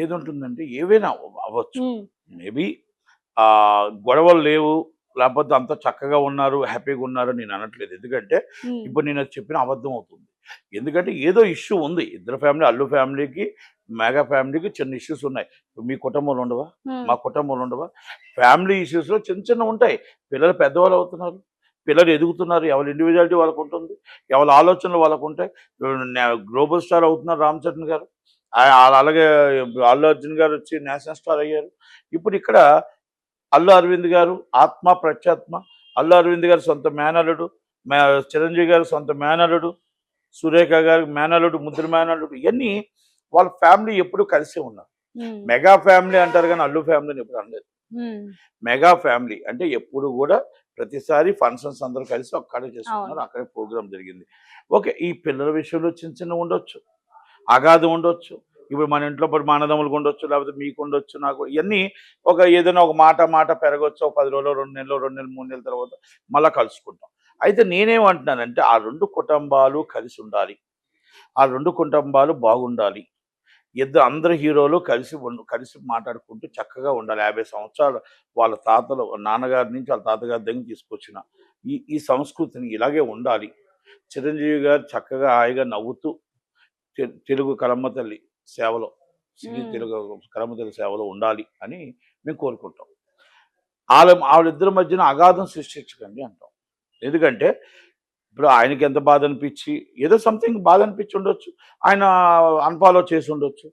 ఏదుంటుందంటే ఏవైనా అవ్వచ్చు. మేబీ గొడవలు లేవు, లేకపోతే అంతా చక్కగా ఉన్నారు, హ్యాపీగా ఉన్నారు నేను అనట్లేదు. ఎందుకంటే ఇప్పుడు నేను అది చెప్పిన అబద్ధం అవుతుంది. ఎందుకంటే ఏదో ఇష్యూ ఉంది. ఇద్దరు ఫ్యామిలీ, అల్లు ఫ్యామిలీకి, మెగా ఫ్యామిలీకి చిన్న ఇష్యూస్ ఉన్నాయి. మీ కుటుంబంలో ఉండవా? మా కుటుంబంలో ఉండవా? ఫ్యామిలీ ఇష్యూస్‌లో చిన్న చిన్నవి ఉంటాయి. పిల్లలు పెద్దవాళ్ళు అవుతున్నారు. పిల్లలు ఎదుగుతున్నారు. ఎవరి ఇండివిడ్యువాలిటీ వాళ్ళకు ఉంటుంది. ఎవరి ఆలోచనలు వాళ్ళకు ఉంటాయి. గ్లోబల్ స్టార్ అవుతున్నారు రామ్ చరణ్ గారు. అలాగే అల్లు అర్జున్ గారు వచ్చి నేషనల్ స్టార్ అయ్యారు. ఇప్పుడు ఇక్కడ అల్లు అరవింద్ గారు ఆత్మ ప్రత్యాత్మ, అల్లు అరవింద్ గారి సొంత మేనల్లుడు, చిరంజీవి గారి సొంత మేనల్లుడు, సురేఖ గారి మేనల్లుడు, ముద్దుల మేనల్లుడు, ఇవన్నీ వాళ్ళ ఫ్యామిలీ ఎప్పుడు కలిసే ఉన్నారు. మెగా ఫ్యామిలీ అంటారు కానీ అల్లు ఫ్యామిలీని ఎప్పుడు అనలేదు. మెగా ఫ్యామిలీ అంటే ఎప్పుడు కూడా ప్రతిసారి ఫంక్షన్స్ అందరూ కలిసి అక్కడే చేసుకున్నారు, అక్కడే ప్రోగ్రామ్ జరిగింది. ఓకే, ఈ పిల్లల విషయంలో చిన్న చిన్న ఉండొచ్చు, అగాధం ఉండొచ్చు. ఇప్పుడు మన ఇంట్లో మా అన్నదమ్ములకు ఉండొచ్చు, లేకపోతే మీకు ఉండొచ్చు, నాకు ఇవన్నీ ఏదైనా ఒక మాట పెరగొచ్చు. 10 రోజులు, 2 నెలలు, 2 నెలలు, 3 నెలల తర్వాత మళ్ళీ కలుసుకుంటాం. అయితే నేనేమంటున్నానంటే ఆ 2 కుటుంబాలు కలిసి ఉండాలి, ఆ 2 కుటుంబాలు బాగుండాలి. అందరు హీరోలు కలిసి మాట్లాడుకుంటూ చక్కగా ఉండాలి. 50 సంవత్సరాలు వాళ్ళ తాతలు, నాన్నగారి నుంచి వాళ్ళ తాతగారి దగ్గర తీసుకొచ్చిన ఈ సంస్కృతిని ఇలాగే ఉండాలి. చిరంజీవి గారు చక్కగా హాయిగా నవ్వుతూ తెలుగు కలమ్మ తల్లి సేవలో, తెలుగు కలమ్మ తల్లి సేవలో ఉండాలి అని మేము కోరుకుంటాం. వాళ్ళిద్దరి మధ్యన అగాధం సృష్టించకండి అంటాం. ఎందుకంటే ఇప్పుడు ఆయనకి ఎంత బాధ అనిపించి, ఏదో సంథింగ్ బాధ అనిపించి ఉండొచ్చు, ఆయన అన్ఫాలో చేసి ఉండొచ్చు.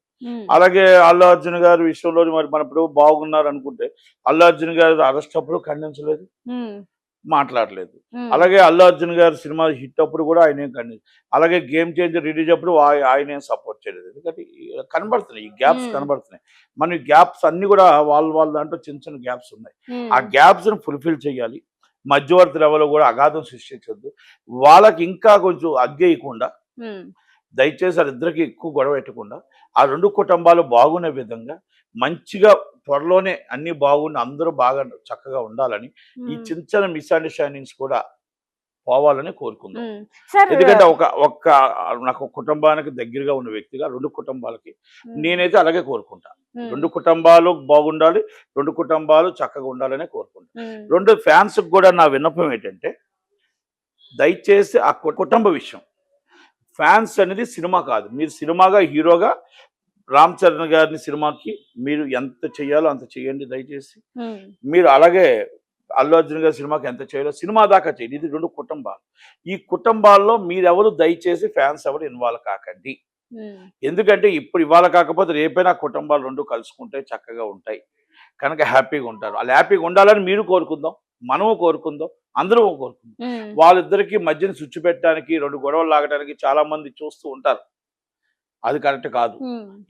అలాగే అల్లు అర్జున్ గారి విషయంలో మరి మన ఇప్పుడు బాగున్నారు అనుకుంటే అల్లు అర్జున్ గారి అరెస్ట్ అప్పుడు ఖండించలేదు, మాట్లాడలేదు. అలాగే అల్లు అర్జున్ గారి సినిమా హిట్ అప్పుడు కూడా ఆయన అలాగే గేమ్ చేంజర్ రిలీజ్ అప్పుడు ఆయన సపోర్ట్ చేయలేదు. ఎందుకంటే కనబడుతున్నాయి, ఈ గ్యాప్స్ కనబడుతున్నాయి. మన గ్యాప్స్ అన్ని కూడా వాళ్ళ దాంట్లో చిన్న చిన్న గ్యాప్స్ ఉన్నాయి. ఆ గ్యాప్స్ ని ఫుల్ఫిల్ చేయాలి. మధ్యవర్తి లెవెల్లో కూడా అగాధం సృష్టించొద్దు. వాళ్ళకి ఇంకా కొంచెం అగ్గేయకుండా, దయచేసి వాళ్ళిద్దరికి ఎక్కువ గొడవ పెట్టకుండా ఆ 2 కుటుంబాలు బాగునే విధంగా మంచిగా త్వరలోనే అన్ని బాగుండి అందరూ బాగా చక్కగా ఉండాలని, ఈ చిన్న చిన్న మిస్అండర్స్టాండింగ్స్ కూడా పోవాలని కోరుకుందాం. ఎందుకంటే నాకు కుటుంబానికి దగ్గరగా ఉన్న వ్యక్తిగా 2 కుటుంబాలకి నేనైతే అలాగే కోరుకుంటా. 2 కుటుంబాలు బాగుండాలి, 2 కుటుంబాలు చక్కగా ఉండాలనే కోరుకుంటా. 2 ఫ్యాన్స్ కూడా నా విన్నపం ఏంటంటే దయచేసి ఆ కుటుంబ విషయం, ఫ్యాన్స్ అనేది సినిమా కాదు. మీరు సినిమాగా హీరోగా రామ్ చరణ్ గారిని సినిమాకి మీరు ఎంత చెయ్యాలో అంత చేయండి దయచేసి. మీరు అలాగే అల్లు అర్జున్ గారి సినిమాకి ఎంత చేయాలో సినిమా దాకా చేయండి. ఇది 2 కుటుంబాలు. ఈ కుటుంబాల్లో మీరెవరు దయచేసి ఫ్యాన్స్ ఎవరు ఇన్వాల్వ్ కాకండి. ఎందుకంటే ఇప్పుడు ఇవాళ కాకపోతే రేపైనా కుటుంబాలు 2 కలుసుకుంటే చక్కగా ఉంటాయి, కనుక హ్యాపీగా ఉంటారు. వాళ్ళు హ్యాపీగా ఉండాలని మీరు కోరుకుందాం, మనము కోరుకుందాం, అందరూ కోరుకుందాం. వాళ్ళిద్దరికి మధ్యన స్విచ్ పెట్టడానికి, 2 గొడవలు లాగడానికి చాలా మంది చూస్తూ ఉంటారు. అది కరెక్ట్ కాదు.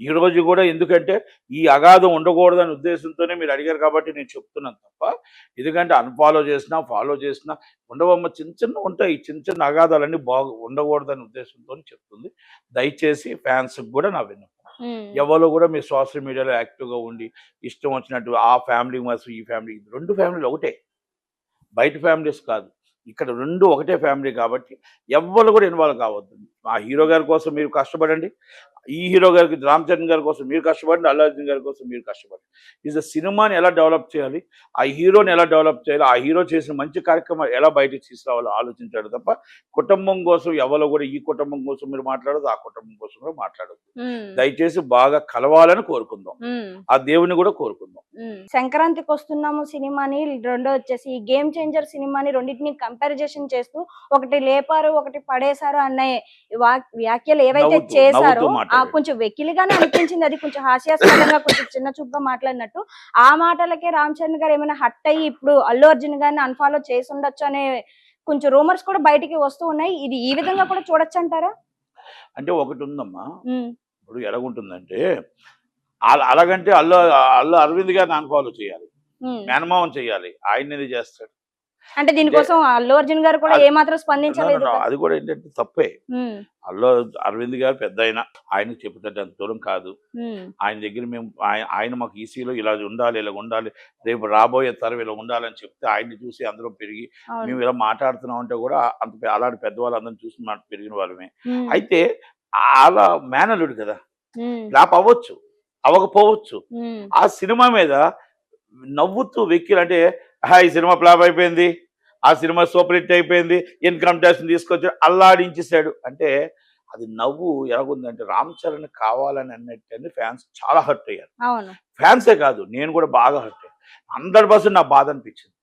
ఈ రోజు కూడా ఎందుకంటే ఈ అగాధం ఉండకూడదనే ఉద్దేశంతోనే మీరు అడిగారు కాబట్టి నేను చెప్తున్నాను తప్ప, ఎందుకంటే అన్ఫాలో చేసినా ఫాలో చేసినా ఉండవమ్మ, చిన్న చిన్న ఉంటాయి. చిన్న చిన్న అగాధాలన్నీ ఉండకూడదనే ఉద్దేశంతో చెప్తుంది. దయచేసి ఫ్యాన్స్ కూడా నా విన్నపం, ఎవరు కూడా మీ సోషల్ మీడియాలో యాక్టివ్గా ఉండి ఇష్టం వచ్చినట్టు ఆ ఫ్యామిలీ మాస్ ఈ ఫ్యామిలీ, 2 ఫ్యామిలీలు ఒకటే, బయట ఫ్యామిలీస్ కాదు. ఇక్కడ 2 ఒకటే ఫ్యామిలీ కాబట్టి ఎవ్వరు కూడా ఇన్వాల్వ్ కావద్దు. ఆ హీరో గారి కోసం మీరు కష్టపడండి, ఈ హీరో గారికి రామ్ చరణ్ గారి కోసం మీరు కష్టపడండి, అల్లు అర్జున్ గారి కోసం మీరు కష్టపడండి. ఇది సినిమాని ఎలా డెవలప్ చేయాలి, ఆ హీరోని ఎలా డెవలప్ చేయాలి, ఆ హీరో చేసిన మంచి కార్యక్రమాలు ఎలా బయటకు తీసుకురావాలో ఆలోచించాడు తప్ప కుటుంబం కోసం ఎవరు కూడా ఈ కుటుంబం కోసం మీరు మాట్లాడదు, ఆ కుటుంబం కోసం కూడా మాట్లాడదు. దయచేసి బాగా కలవాలని కోరుకుందాం, ఆ దేవుని కూడా కోరుకుందాం. సంక్రాంతికి వస్తున్నాము సినిమాని, రెండో వచ్చేసి ఈ గేమ్ చేంజర్ సినిమాని రెండింటిని కంపారిజేషన్ చేస్తూ ఒకటి లేపారు ఒకటి పడేశారు అన్న వ్యాఖ్యలు ఏవైతే చేశారో కొంచెం వెకిలిగానే అనిపించింది. అది కొంచెం హాస్యాస్పదంగా, కొంచెం చిన్న చూపుగా మాట్లాడినట్టు. ఆ మాటలకే రామ్ చరణ్ గారు ఏమైనా హట్ అయ్యి ఇప్పుడు అల్లు అర్జున్ గారిని అన్ఫాలో చేసి ఉండొచ్చు అనే కొంచెం రూమర్స్ కూడా బయటికి వస్తూ ఉన్నాయి. ఇది ఈ విధంగా కూడా చూడొచ్చు అంటారా? అంటే ఒకటి ఉందమ్మా, ఇప్పుడు ఎలాగుంటుందంటే అలాగంటే అల్లు అరవింద్ గారిని అన్ఫాలో చేయాలి, మేనమావం చేయాలి, ఆయన ఏది చేస్తాడు అంటే దీనికోసం అల్లు అర్జున్ గారు కూడా ఏమాత్రం స్పందించలేదు. అది కూడా ఏంటంటే తప్పే. అల్లు అరవింద్ గారు పెద్ద ఆయనకు చెప్తాడు అంత దూరం కాదు. ఆయన దగ్గర మేము ఆయన మాకు ఈసీలో ఇలా ఉండాలి, ఇలా ఉండాలి, రేపు రాబోయే తరం ఇలా ఉండాలని చెప్తే ఆయన్ని చూసి అందరం పెరిగి మేము ఇలా మాట్లాడుతున్నాం అంటే కూడా అలాంటి పెద్దవాళ్ళు అందరం చూసి పెరిగిన వాళ్ళమే. అయితే అలా మేనలుడు కదా, ఫ్లాప్ అవ్వచ్చు, అవ్వకపోవచ్చు. ఆ సినిమా మీద నవ్వుతూ వెక్కిలు అంటే ఈ సినిమా ఫ్లాప్ అయిపోయింది, ఆ సినిమా సూపర్ హిట్ అయిపోయింది, ఇన్కమ్ ట్యాక్స్ తీసుకొచ్చాడు, అల్లాడించేశాడు అంటే అది నవ్వు ఎలాగుందంటే రామ్ చరణ్ కావాలని అన్నట్టు ఫ్యాన్స్ చాలా హర్ట్ అయ్యారు. అవును. ఫ్యాన్సే కాదు, నేను కూడా బాగా హర్ట్ అయ్యాను. 100% నా బాధ అనిపించింది.